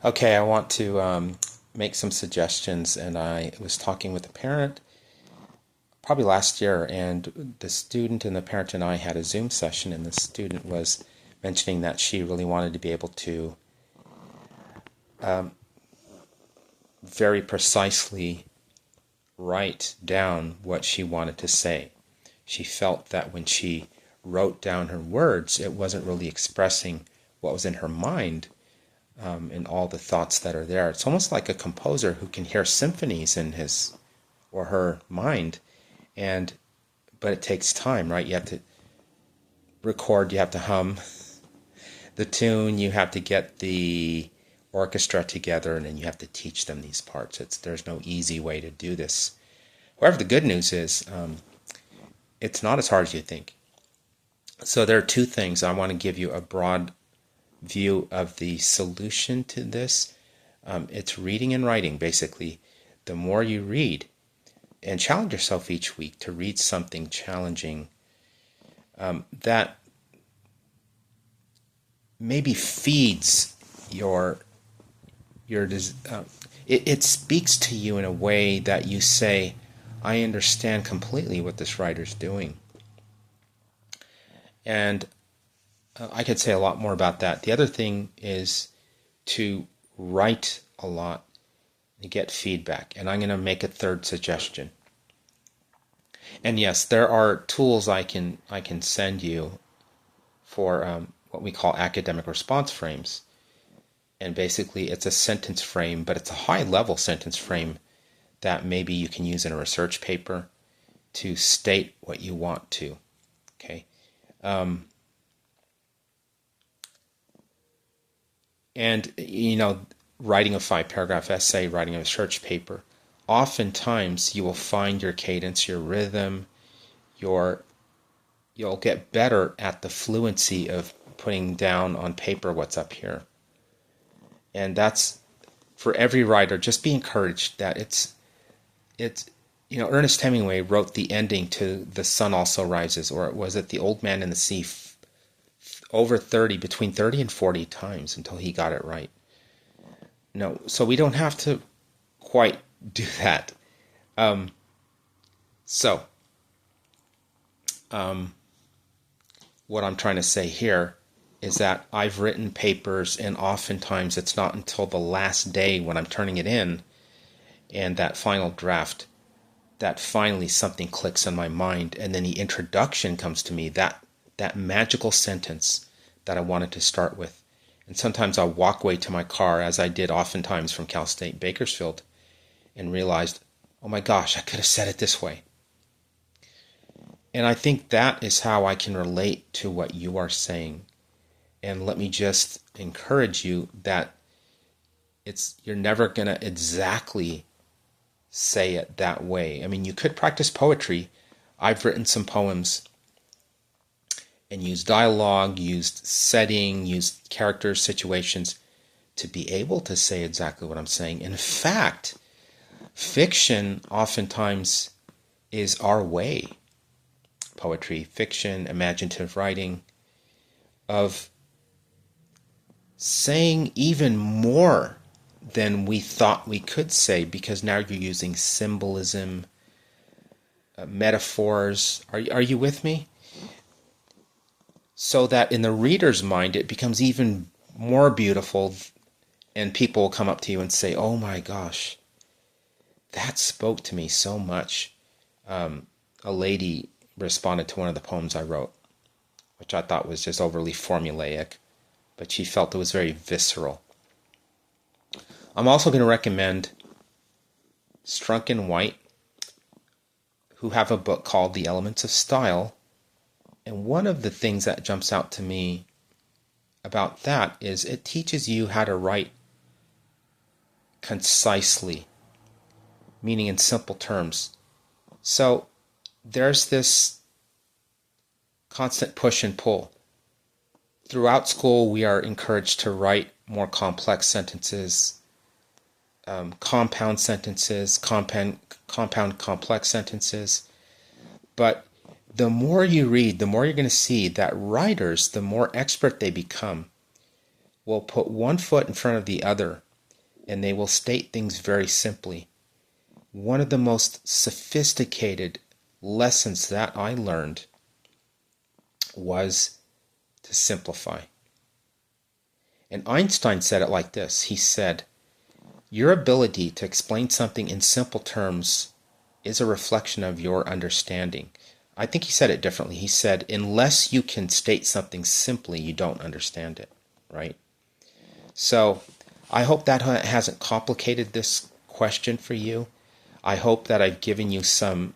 Okay, I want to make some suggestions, and I was talking with a parent probably last year, and the student and the parent and I had a Zoom session, and the student was mentioning that she really wanted to be able to very precisely write down what she wanted to say. She felt that when she wrote down her words, it wasn't really expressing what was in her mind, and all the thoughts that are there. It's almost like a composer who can hear symphonies in his or her mind, and but it takes time, right? You have to record, you have to hum the tune, you have to get the orchestra together, and then you have to teach them these parts. There's no easy way to do this. However, the good news is it's not as hard as you think. So there are two things. I want to give you a broad view of the solution to this. It's reading and writing, basically. The more you read, and challenge yourself each week to read something challenging that maybe feeds it speaks to you in a way that you say, I understand completely what this writer's doing. And I could say a lot more about that. The other thing is to write a lot and get feedback. And I'm going to make a third suggestion. And yes, there are tools I can send you for what we call academic response frames. And basically it's a sentence frame, but it's a high-level sentence frame that maybe you can use in a research paper to state what you want to. Okay. And, writing a 5-paragraph essay, writing a research paper, oftentimes you will find your cadence, your rhythm, you'll get better at the fluency of putting down on paper what's up here. And that's, for every writer, just be encouraged that it's Ernest Hemingway wrote the ending to The Sun Also Rises, or was it The Old Man and the Sea, between 30 and 40 times until he got it right. No, so we don't have to quite do that. What I'm trying to say here is that I've written papers, and oftentimes it's not until the last day when I'm turning it in and that final draft that finally something clicks in my mind, and then the introduction comes to me, that magical sentence that I wanted to start with. And sometimes I'll walk away to my car, as I did oftentimes from Cal State Bakersfield, and realized, oh my gosh, I could have said it this way. And I think that is how I can relate to what you are saying. And let me just encourage you that you're never going to exactly say it that way. I mean, you could practice poetry. I've written some poems and used dialogue, used setting, used characters, situations to be able to say exactly what I'm saying. In fact, fiction oftentimes is our way, poetry, fiction, imaginative writing, of saying even more than we thought we could say, because now you're using symbolism, metaphors. Are you with me? So that in the reader's mind it becomes even more beautiful, and people will come up to you and say, oh my gosh, that spoke to me so much. A lady responded to one of the poems I wrote, which I thought was just overly formulaic, but she felt it was very visceral. I'm also going to recommend Strunk and White, who have a book called The Elements of Style. And one of the things that jumps out to me about that is it teaches you how to write concisely, meaning in simple terms. So there's this constant push and pull. Throughout school, we are encouraged to write more complex sentences, compound sentences, compound complex sentences. But the more you read, the more you're going to see that writers, the more expert they become, will put one foot in front of the other and they will state things very simply. One of the most sophisticated lessons that I learned was to simplify. And Einstein said it like this. He said, your ability to explain something in simple terms is a reflection of your understanding. I think he said it differently. He said, unless you can state something simply, you don't understand it, right? So I hope that hasn't complicated this question for you. I hope that I've given you some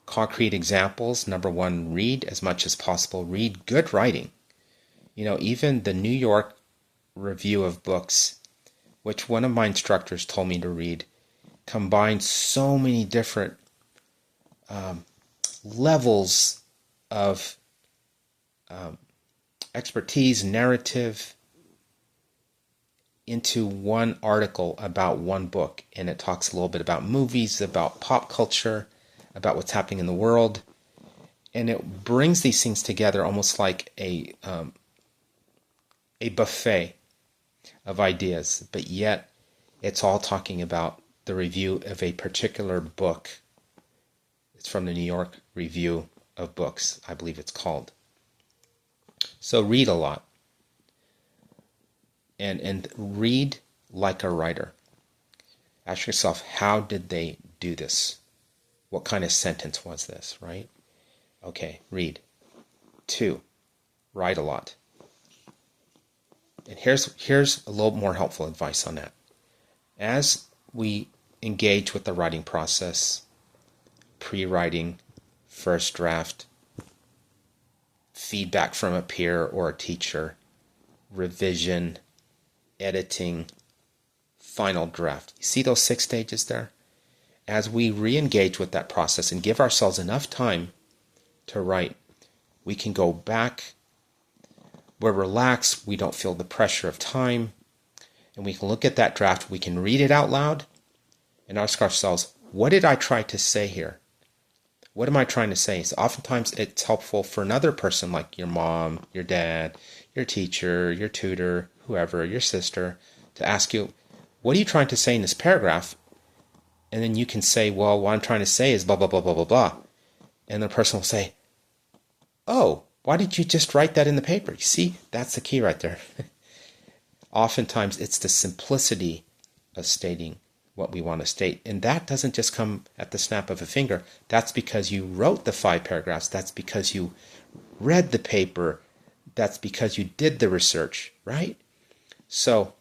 concrete examples. Number one, read as much as possible. Read good writing. You know, even the New York Review of Books, which one of my instructors told me to read, combines so many different levels of expertise, narrative, into one article about one book. And it talks a little bit about movies, about pop culture, about what's happening in the world. And it brings these things together almost like a buffet of ideas, but yet it's all talking about the review of a particular book. It's from the New York Review of Books, I believe it's called. So read a lot. And read like a writer. Ask yourself, how did they do this? What kind of sentence was this, right? Okay, read. 2, write a lot. And here's a little more helpful advice on that. As we engage with the writing process, pre-writing, first draft, feedback from a peer or a teacher, revision, editing, final draft. You see those 6 stages there? As we re-engage with that process and give ourselves enough time to write, we can go back. We're relaxed. We don't feel the pressure of time. And we can look at that draft. We can read it out loud and ask ourselves, what did I try to say here? What am I trying to say? So oftentimes it's helpful for another person like your mom, your dad, your teacher, your tutor, whoever, your sister, to ask you, what are you trying to say in this paragraph? And then you can say, well, what I'm trying to say is blah, blah, blah, blah, blah, blah. And the person will say, oh, why did you just write that in the paper? You see, that's the key right there. Oftentimes it's the simplicity of stating what we want to state. And that doesn't just come at the snap of a finger. That's because you wrote the 5 paragraphs. That's because you read the paper. That's because you did the research, right? So,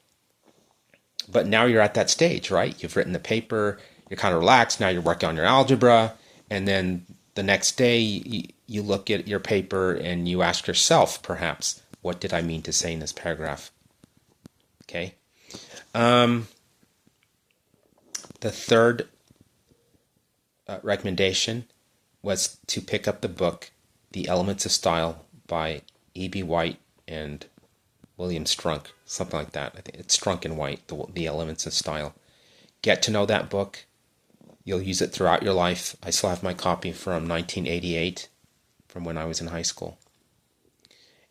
but now you're at that stage, right? You've written the paper. You're kind of relaxed. Now you're working on your algebra. And then the next day you look at your paper and you ask yourself, perhaps, what did I mean to say in this paragraph? Okay. The third recommendation was to pick up the book, The Elements of Style by E.B. White and William Strunk, something like that. I think it's Strunk and White, The Elements of Style. Get to know that book. You'll use it throughout your life. I still have my copy from 1988, from when I was in high school.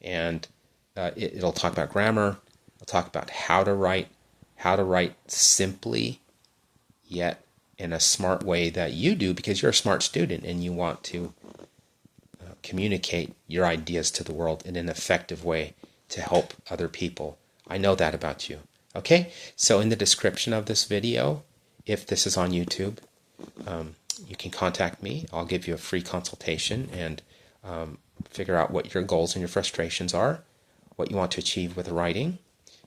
And it'll talk about grammar. It'll talk about how to write simply, yet in a smart way that you do, because you're a smart student and you want to communicate your ideas to the world in an effective way to help other people. I know that about you. Okay, so in the description of this video, if this is on YouTube, you can contact me. I'll give you a free consultation and figure out what your goals and your frustrations are, what you want to achieve with writing.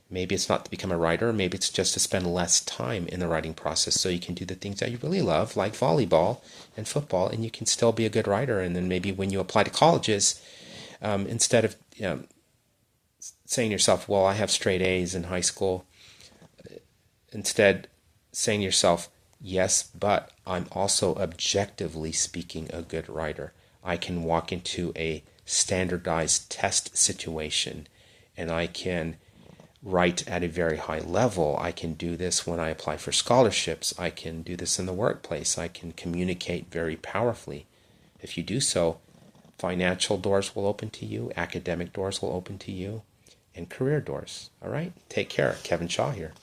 Maybe it's not to become a writer. Maybe it's just to spend less time in the writing process so you can do the things that you really love, like volleyball and football, and you can still be a good writer. And then maybe when you apply to colleges, instead of saying to yourself, well, I have straight A's in high school, instead saying to yourself, yes, but I'm also objectively speaking a good writer. I can walk into a standardized test situation and I can write at a very high level. I can do this when I apply for scholarships. I can do this in the workplace. I can communicate very powerfully. If you do so, financial doors will open to you, academic doors will open to you, and career doors. All right? Take care. Kevin Shaw here.